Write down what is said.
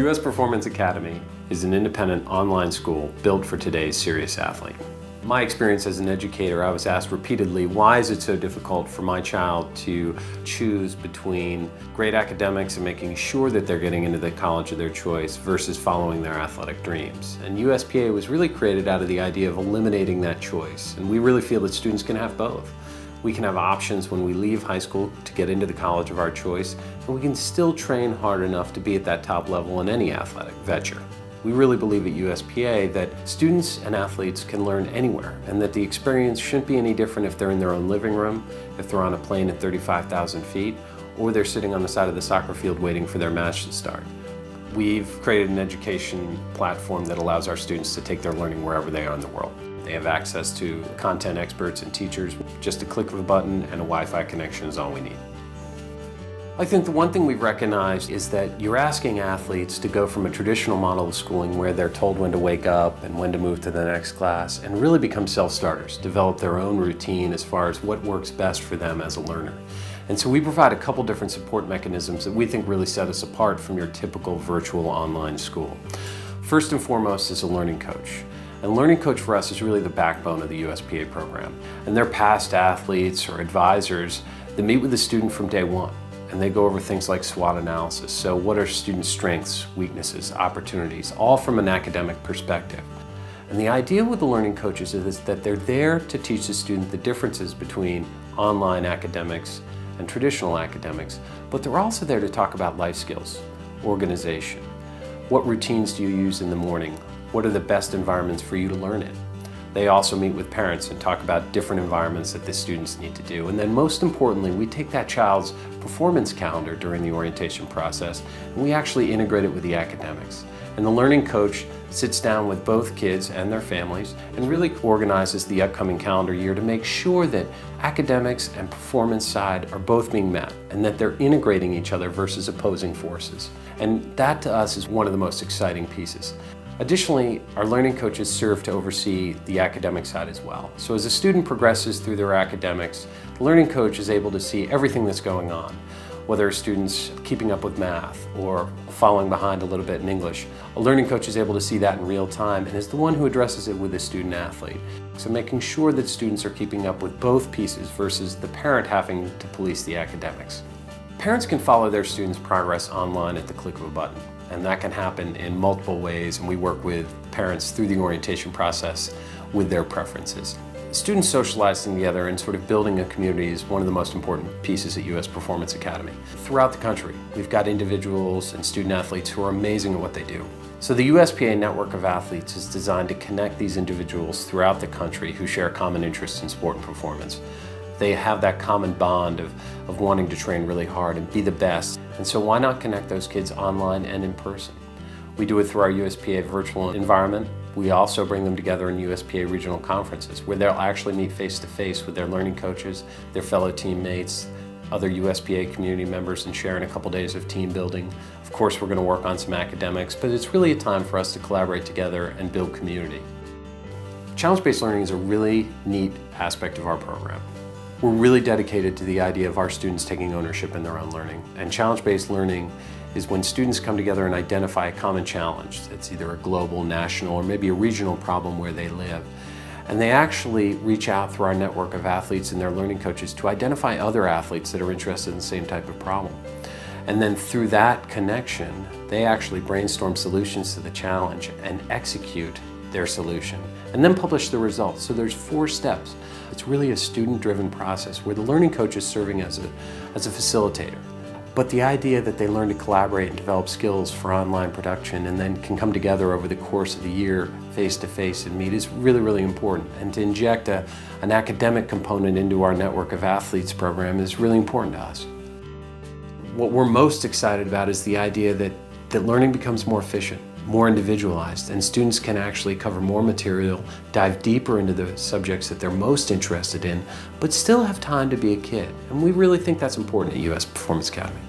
US Performance Academy is an independent online school built for today's serious athlete. My experience as an educator, I was asked repeatedly, why is it so difficult for my child to choose between great academics and making sure that they're getting into the college of their choice versus following their athletic dreams? And USPA was really created out of the idea of eliminating that choice. And we really feel that students can have both. We can have options when we leave high school to get into the college of our choice, and we can still train hard enough to be at that top level in any athletic venture. We really believe at USPA that students and athletes can learn anywhere, and that the experience shouldn't be any different if they're in their own living room, if they're on a plane at 35,000 feet, or they're sitting on the side of the soccer field waiting for their match to start. We've created an education platform that allows our students to take their learning wherever they are in the world. They have access to content experts and teachers. Just a click of a button and a Wi-Fi connection is all we need. I think the one thing we've recognized is that you're asking athletes to go from a traditional model of schooling where they're told when to wake up and when to move to the next class and really become self-starters, develop their own routine as far as what works best for them as a learner. And so we provide a couple different support mechanisms that we think really set us apart from your typical virtual online school. First and foremost is a learning coach. And Learning Coach for us is really the backbone of the USPA program. And they're past athletes or advisors that meet with the student from day one. And they go over things like SWOT analysis. So what are student strengths, weaknesses, opportunities, all from an academic perspective. And the idea with the learning coaches is that they're there to teach the student the differences between online academics and traditional academics, but they're also there to talk about life skills, organization. What routines do you use in the morning? What are the best environments for you to learn in? They also meet with parents and talk about different environments that the students need to do. And then most importantly, we take that child's performance calendar during the orientation process and we actually integrate it with the academics. And the learning coach sits down with both kids and their families and really organizes the upcoming calendar year to make sure that academics and performance side are both being met and that they're integrating each other versus opposing forces. And that to us is one of the most exciting pieces. Additionally, our learning coaches serve to oversee the academic side as well. So as a student progresses through their academics, the learning coach is able to see everything that's going on, whether a student's keeping up with math or falling behind a little bit in English. A learning coach is able to see that in real time and is the one who addresses it with the student athlete. So making sure that students are keeping up with both pieces versus the parent having to police the academics. Parents can follow their students' progress online at the click of a button. And that can happen in multiple ways, and we work with parents through the orientation process with their preferences. Students socializing together and sort of building a community is one of the most important pieces at US Performance Academy. Throughout the country, we've got individuals and student athletes who are amazing at what they do. So the USPA network of athletes is designed to connect these individuals throughout the country who share common interests in sport and performance. They have that common bond of wanting to train really hard and be the best. And so why not connect those kids online and in person? We do it through our USPA virtual environment. We also bring them together in USPA regional conferences where they'll actually meet face-to-face with their learning coaches, their fellow teammates, other USPA community members, and share in a couple days of team building. Of course, we're going to work on some academics, but it's really a time for us to collaborate together and build community. Challenge-based learning is a really neat aspect of our program. We're really dedicated to the idea of our students taking ownership in their own learning. And challenge-based learning is when students come together and identify a common challenge. It's either a global, national, or maybe a regional problem where they live. And they actually reach out through our network of athletes and their learning coaches to identify other athletes that are interested in the same type of problem. And then through that connection, they actually brainstorm solutions to the challenge and execute their solution, and then publish the results. So there's 4 steps. It's really a student-driven process where the learning coach is serving as a facilitator. But the idea that they learn to collaborate and develop skills for online production and then can come together over the course of the year face-to-face and meet is really, really important. And to inject an academic component into our network of athletes program is really important to us. What we're most excited about is the idea that learning becomes more efficient, more individualized, and students can actually cover more material, dive deeper into the subjects that they're most interested in, but still have time to be a kid. And we really think that's important at US Performance Academy.